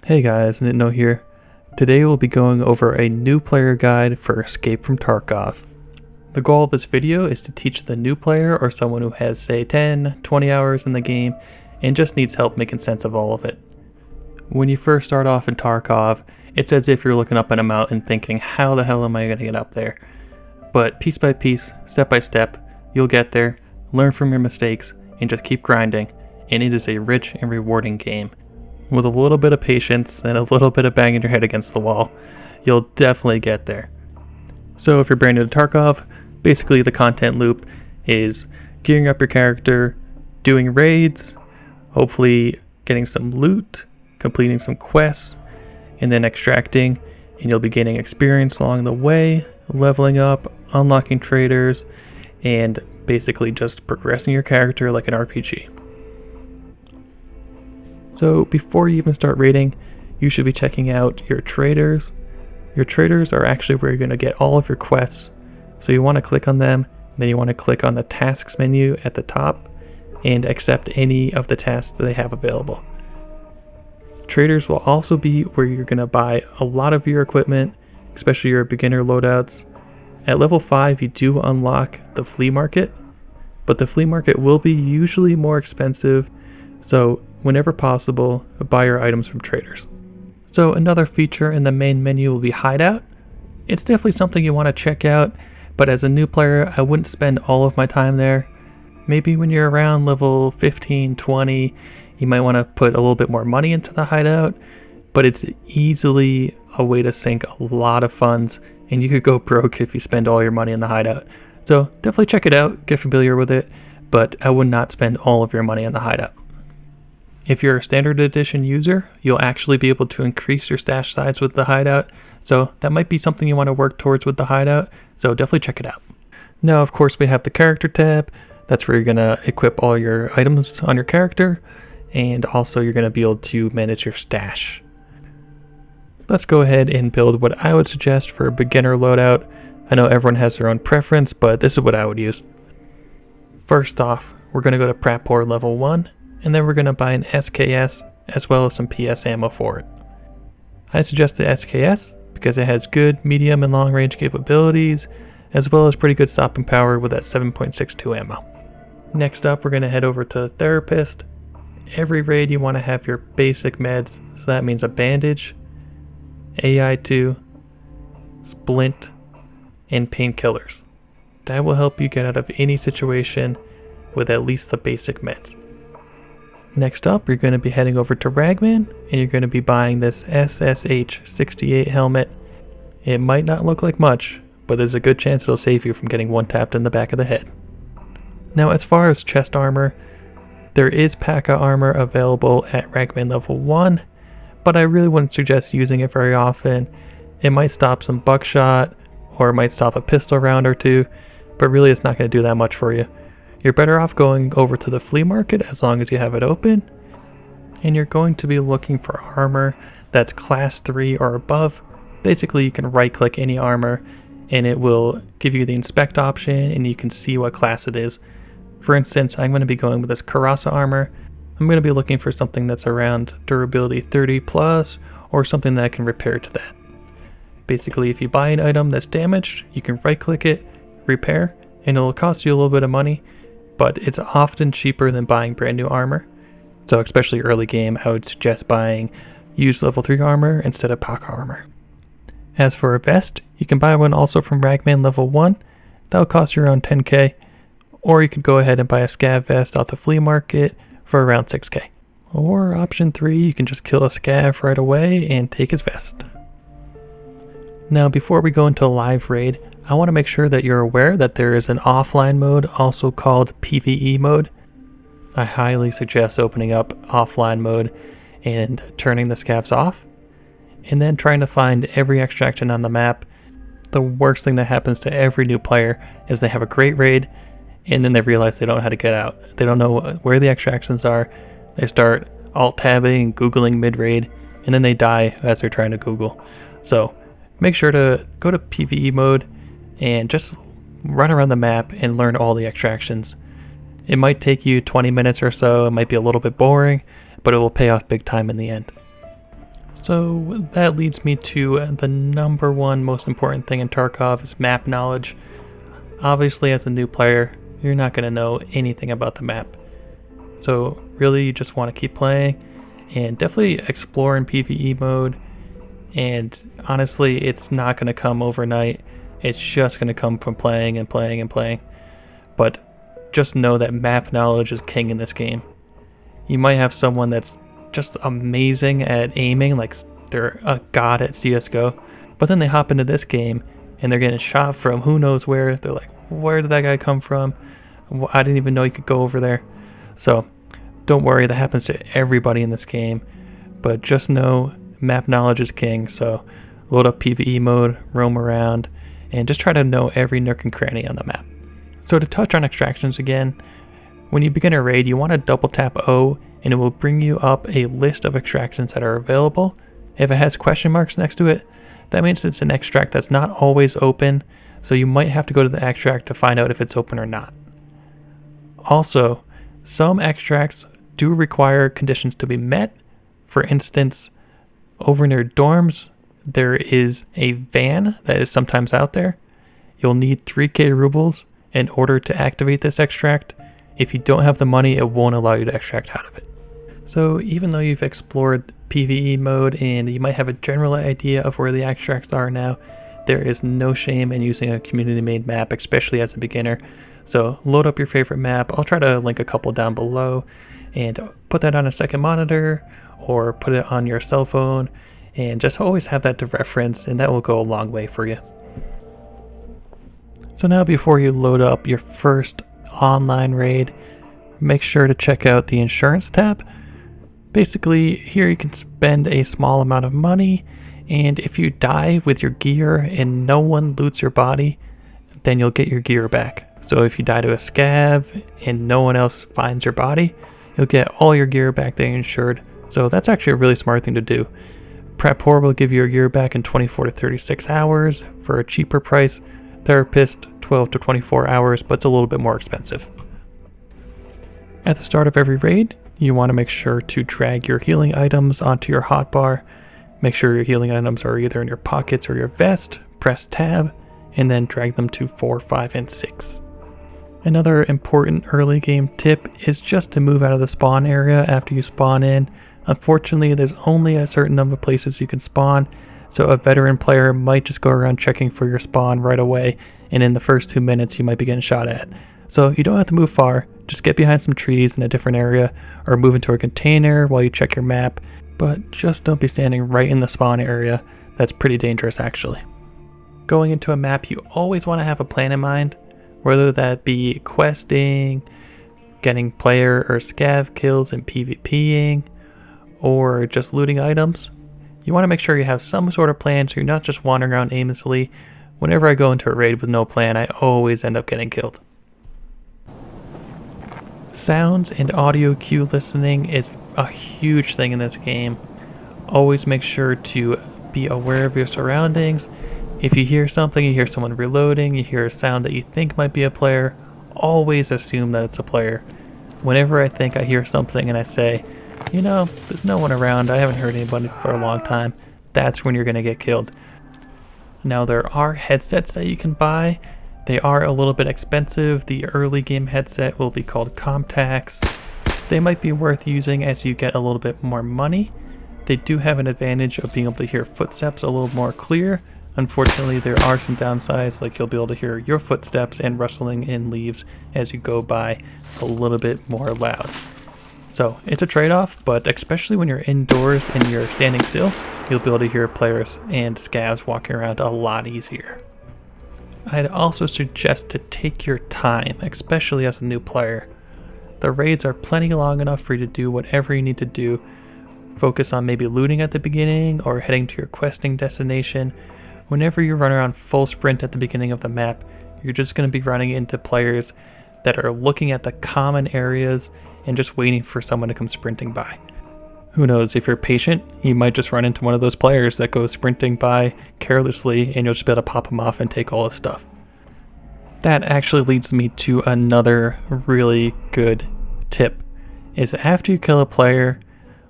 Hey guys, Nitno here. Today we'll be going over a new player guide for Escape from Tarkov. The goal of this video is to teach the new player or someone who has say 10, 20 hours in the game and just needs help making sense of all of it. When you first start off in Tarkov, it's as if you're looking up at a mountain thinking, how the hell am I going to get up there? But piece by piece, step by step, you'll get there, learn from your mistakes, and just keep grinding, and it is a rich and rewarding game. With a little bit of patience and a little bit of banging your head against the wall, you'll definitely get there. So if you're brand new to Tarkov, basically the content loop is gearing up your character, doing raids, hopefully getting some loot, completing some quests, and then extracting, and you'll be gaining experience along the way, leveling up, unlocking traders, and basically just progressing your character like an RPG. So before you even start raiding, you should be checking out your traders. Your traders are actually where you're going to get all of your quests. So you want to click on them, then you want to click on the tasks menu at the top and accept any of the tasks that they have available. Traders will also be where you're going to buy a lot of your equipment, especially your beginner loadouts. At level 5 you do unlock the flea market, but the flea market will be usually more expensive, so whenever possible, buy your items from traders. So another feature in the main menu will be Hideout. It's definitely something you want to check out, but as a new player, I wouldn't spend all of my time there. Maybe when you're around level 15, 20, you might want to put a little bit more money into the Hideout, but it's easily a way to sink a lot of funds, and you could go broke if you spend all your money in the Hideout. So definitely check it out, get familiar with it, but I would not spend all of your money in the Hideout. If you're a standard edition user, you'll actually be able to increase your stash size with the Hideout, so that might be something you want to work towards with the Hideout, so definitely check it out. Now, of course, we have the character tab. That's where you're going to equip all your items on your character, and also you're going to be able to manage your stash. Let's go ahead and build what I would suggest for a beginner loadout. I know everyone has their own preference, but this is what I would use. First off, we're going to go to Prapor level 1. And then we're going to buy an SKS as well as some PS ammo for it. I suggest the SKS because it has good medium and long range capabilities as well as pretty good stopping power with that 7.62 ammo. Next up, we're going to head over to the Therapist. Every raid you want to have your basic meds, so that means a bandage, AI2, splint, and painkillers. That will help you get out of any situation with at least the basic meds. Next up, you're going to be heading over to Ragman, and you're going to be buying this SSH-68 helmet. It might not look like much, but there's a good chance it'll save you from getting one-tapped in the back of the head. Now, as far as chest armor, there is P.A.K.A. armor available at Ragman level 1, but I really wouldn't suggest using it very often. It might stop some buckshot, or it might stop a pistol round or two, but really it's not going to do that much for you. You're better off going over to the flea market as long as you have it open, and you're going to be looking for armor that's class 3 or above. Basically, you can right click any armor and it will give you the inspect option and you can see what class it is. For instance, I'm going to be going with this Karasa armor. I'm going to be looking for something that's around durability 30 plus or something that I can repair to that. Basically, if you buy an item that's damaged, you can right click it, repair, and it'll cost you a little bit of money, but it's often cheaper than buying brand new armor. So especially early game, I would suggest buying used level 3 armor instead of P.A.K.A. armor. As for a vest, you can buy one also from Ragman level 1. That'll cost you around 10k. Or you could go ahead and buy a scav vest off the flea market for around 6k. Or option 3, you can just kill a scav right away and take his vest. Now before we go into a live raid, I want to make sure that you're aware that there is an offline mode, also called PvE mode. I highly suggest opening up offline mode and turning the scavs off, and then trying to find every extraction on the map. The worst thing that happens to every new player is they have a great raid, and then they realize they don't know how to get out. They don't know where the extractions are. They start alt-tabbing and Googling mid-raid, and then they die as they're trying to Google. So make sure to go to PvE mode and just run around the map and learn all the extractions. It might take you 20 minutes or so, it might be a little bit boring, but it will pay off big time in the end. So that leads me to the number one most important thing in Tarkov is map knowledge. Obviously, as a new player, you're not going to know anything about the map. So really, you just want to keep playing and definitely explore in PvE mode. And honestly, it's not going to come overnight. It's just going to come from playing and playing and playing. But just know that map knowledge is king in this game. You might have someone that's just amazing at aiming, like they're a god at CSGO, but then they hop into this game and they're getting shot from who knows where. They're like, where did that guy come from? I didn't even know he could go over there. So don't worry, that happens to everybody in this game, but just know map knowledge is king. So load up PvE mode, roam around, and just try to know every nook and cranny on the map. So to touch on extractions again, when you begin a raid, you want to double tap O and it will bring you up a list of extractions that are available. If it has question marks next to it, that means it's an extract that's not always open, so you might have to go to the extract to find out if it's open or not. Also, some extracts do require conditions to be met. For instance, over near dorms, there is a van that is sometimes out there. You'll need 3k rubles in order to activate this extract. If you don't have the money, it won't allow you to extract out of it. So even though you've explored PvE mode and you might have a general idea of where the extracts are now, there is no shame in using a community-made map, especially as a beginner. So load up your favorite map. I'll try to link a couple down below and put that on a second monitor or put it on your cell phone, and just always have that to reference, and that will go a long way for you. So now before you load up your first online raid, make sure to check out the insurance tab. Basically, here you can spend a small amount of money, and if you die with your gear and no one loots your body, then you'll get your gear back. So if you die to a scav and no one else finds your body, you'll get all your gear back that you insured. So that's actually a really smart thing to do. Prep4 will give you your gear back in 24 to 36 hours for a cheaper price. Therapist, 12 to 24 hours, but it's a little bit more expensive. At the start of every raid, you want to make sure to drag your healing items onto your hotbar. Make sure your healing items are either in your pockets or your vest. Press tab, and then drag them to 4, 5, and 6. Another important early game tip is just to move out of the spawn area after you spawn in. Unfortunately, there's only a certain number of places you can spawn, so a veteran player might just go around checking for your spawn right away, and in the first 2 minutes you might be getting shot at. So you don't have to move far, just get behind some trees in a different area, or move into a container while you check your map, but just don't be standing right in the spawn area. That's pretty dangerous actually. Going into a map, you always want to have a plan in mind, whether that be questing, getting player or scav kills and PvPing, or just looting items. You want to make sure you have some sort of plan so you're not just wandering around aimlessly. Whenever I go into a raid with no plan, I always end up getting killed. Sounds and audio cue listening is a huge thing in this game. Always make sure to be aware of your surroundings. If you hear something, you hear someone reloading, you hear a sound that you think might be a player, always assume that it's a player. Whenever I think I hear something and I say, you know, there's no one around, I haven't heard anybody for a long time, that's when you're going to get killed. Now there are headsets that you can buy. They are a little bit expensive. The early game headset will be called Comtax. They might be worth using as you get a little bit more money. They do have an advantage of being able to hear footsteps a little more clear. Unfortunately, there are some downsides, like you'll be able to hear your footsteps and rustling in leaves as you go by a little bit more loud. So it's a trade-off, but especially when you're indoors and you're standing still, you'll be able to hear players and scavs walking around a lot easier. I'd also suggest to take your time, especially as a new player. The raids are plenty long enough for you to do whatever you need to do. Focus on maybe looting at the beginning or heading to your questing destination. Whenever you run around full sprint at the beginning of the map, you're just going to be running into players that are looking at the common areas and just waiting for someone to come sprinting by. Who knows, if you're patient, you might just run into one of those players that goes sprinting by carelessly and you'll just be able to pop them off and take all his stuff. That actually leads me to another really good tip, is after you kill a player,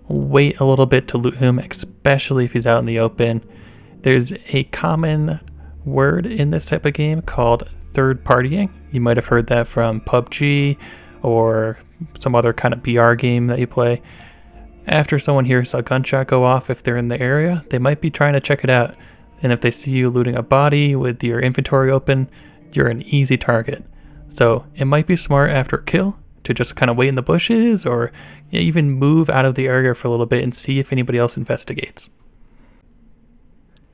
wait a little bit to loot him, especially if he's out in the open. There's a common word in this type of game called third partying. You might have heard that from PUBG or some other kind of BR game that you play. After someone hears a gunshot go off, if they're in the area, they might be trying to check it out. And if they see you looting a body with your inventory open, you're an easy target. So it might be smart after a kill to just kind of wait in the bushes, or even move out of the area for a little bit and see if anybody else investigates.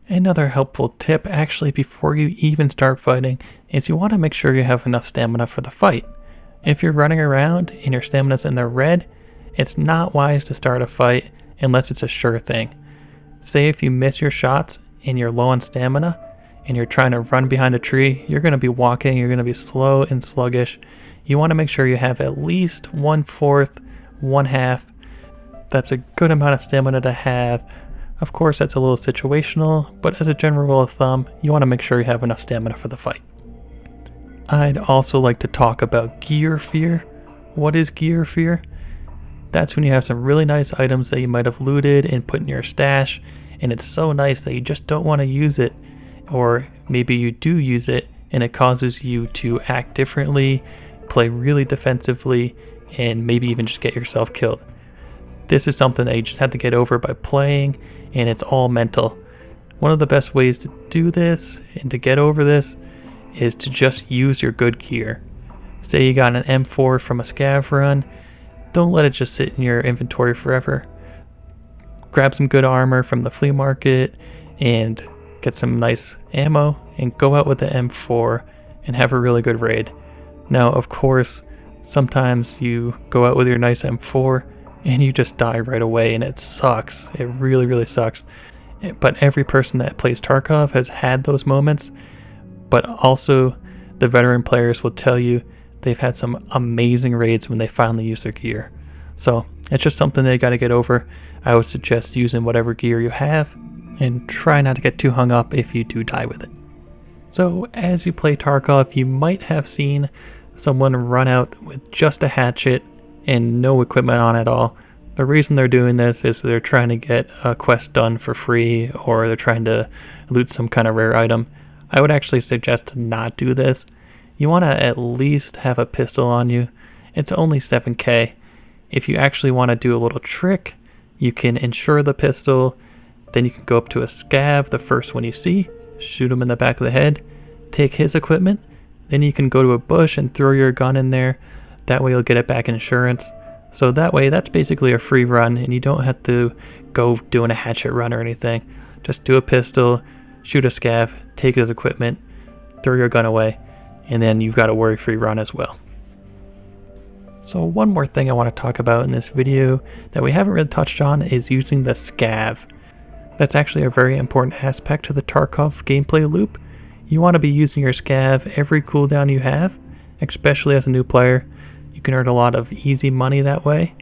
Another helpful tip actually before you even start fighting is you want to make sure you have enough stamina for the fight. If you're running around and your stamina's in the red, it's not wise to start a fight unless it's a sure thing. Say if you miss your shots and you're low on stamina and you're trying to run behind a tree, you're going to be walking, you're going to be slow and sluggish. You want to make sure you have at least 1/4, 1/2. That's a good amount of stamina to have. Of course, that's a little situational, but as a general rule of thumb, you want to make sure you have enough stamina for the fight. I'd also like to talk about gear fear. What is gear fear? That's when you have some really nice items that you might have looted and put in your stash, and it's so nice that you just don't want to use it, or maybe you do use it and it causes you to act differently, play really defensively, and maybe even just get yourself killed. This is something that you just have to get over by playing, and it's all mental. One of the best ways to do this and to get over this is to just use your good gear. Say you got an M4 from a scav run, don't let it just sit in your inventory forever. Grab some good armor from the flea market and get some nice ammo and go out with the M4 and have a really good raid. Now, of course, sometimes you go out with your nice M4 and you just die right away, and it sucks. It really, really sucks. But every person that plays Tarkov has had those moments, but also the veteran players will tell you they've had some amazing raids when they finally use their gear. So it's just something they got to get over. I would suggest using whatever gear you have and try not to get too hung up if you do die with it. So as you play Tarkov, you might have seen someone run out with just a hatchet and no equipment on at all. The reason they're doing this is they're trying to get a quest done for free, or they're trying to loot some kind of rare item. I would actually suggest to not do this. You want to at least have a pistol on you. It's only 7k. If you actually want to do a little trick, you can insure the pistol, then you can go up to a scav, the first one you see, shoot him in the back of the head, take his equipment, then you can go to a bush and throw your gun in there. That way you'll get it back in insurance. So that way, that's basically a free run, and you don't have to go doing a hatchet run or anything. Just do a pistol, shoot a scav, take his equipment, throw your gun away, and then you've got a worry-free run as well. So one more thing I want to talk about in this video that we haven't really touched on is using the scav. That's actually a very important aspect to the Tarkov gameplay loop. You want to be using your scav every cooldown you have, especially as a new player. You can earn a lot of easy money that way,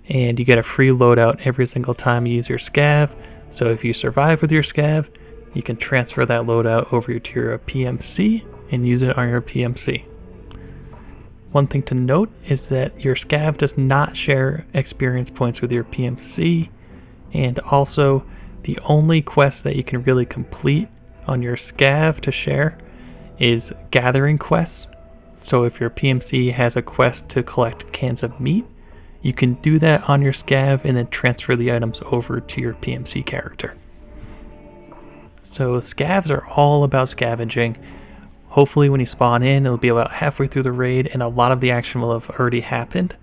and you get a free loadout every single time you use your scav. So if you survive with your scav, you can transfer that loadout over to your PMC and use it on your PMC. One thing to note is that your scav does not share experience points with your PMC, and also the only quest that you can really complete on your scav to share is gathering quests. So if your PMC has a quest to collect cans of meat, you can do that on your scav and then transfer the items over to your PMC character. So scavs are all about scavenging. Hopefully when you spawn in, it'll be about halfway through the raid and a lot of the action will have already happened.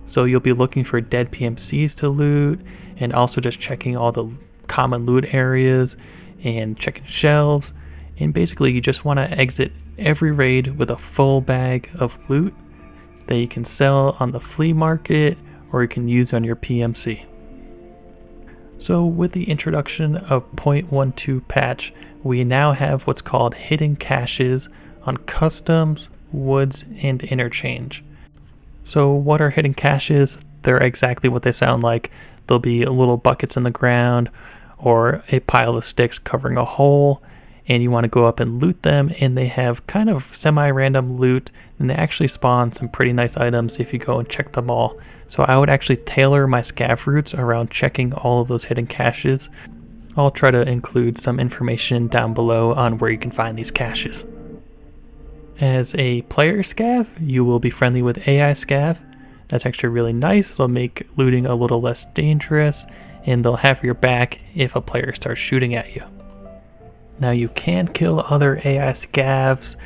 So you'll be looking for dead PMCs to loot, and also just checking all the common loot areas and checking shelves. And basically you just want to exit every raid with a full bag of loot that you can sell on the flea market or you can use on your PMC. So with the introduction of 0.12 patch, we now have what's called hidden caches on customs, woods, and interchange. So what are hidden caches? They're exactly what they sound like. There'll be little buckets in the ground or a pile of sticks covering a hole, and you want to go up and loot them, and they have kind of semi-random loot and they actually spawn some pretty nice items if you go and check them all. So I would actually tailor my scav routes around checking all of those hidden caches. I'll try to include some information down below on where you can find these caches. As a player scav, you will be friendly with AI scav. That's actually really nice. It'll make looting a little less dangerous, and they'll have your back if a player starts shooting at you. Now you can kill other AI scavs,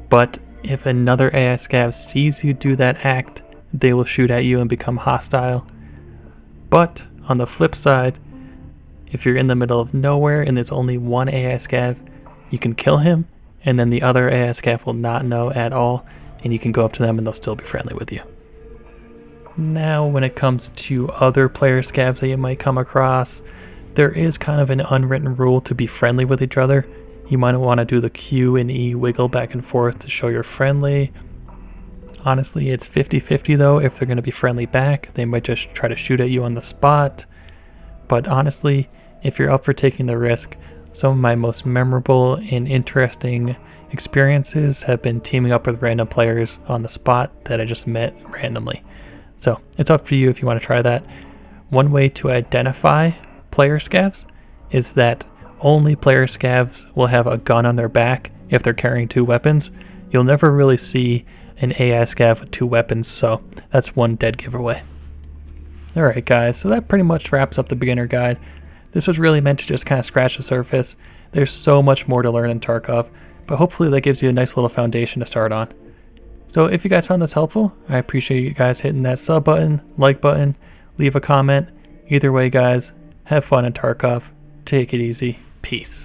but if another AI scav sees you do that act, they will shoot at you and become hostile. But on the flip side, if you're in the middle of nowhere and there's only one AI scav, you can kill him, and then the other AI scav will not know at all, and you can go up to them and they'll still be friendly with you. Now when it comes to other player scavs that you might come across, there is kind of an unwritten rule to be friendly with each other. You might want to do the Q and E wiggle back and forth to show you're friendly. Honestly, it's 50-50 though. If they're going to be friendly back, they might just try to shoot at you on the spot. But honestly, if you're up for taking the risk, some of my most memorable and interesting experiences have been teaming up with random players on the spot that I just met randomly. So it's up to you if you want to try that. One way to identify player scavs is that only player scavs will have a gun on their back if they're carrying 2 weapons. You'll never really see an AI scav with 2 weapons, so that's one dead giveaway. Alright guys, so that pretty much wraps up the beginner guide. This was really meant to just kind of scratch the surface. There's so much more to learn in Tarkov, but hopefully that gives you a nice little foundation to start on. So if you guys found this helpful, I appreciate you guys hitting that sub button, like button, leave a comment. Either way guys, have fun in Tarkov, take it easy, peace.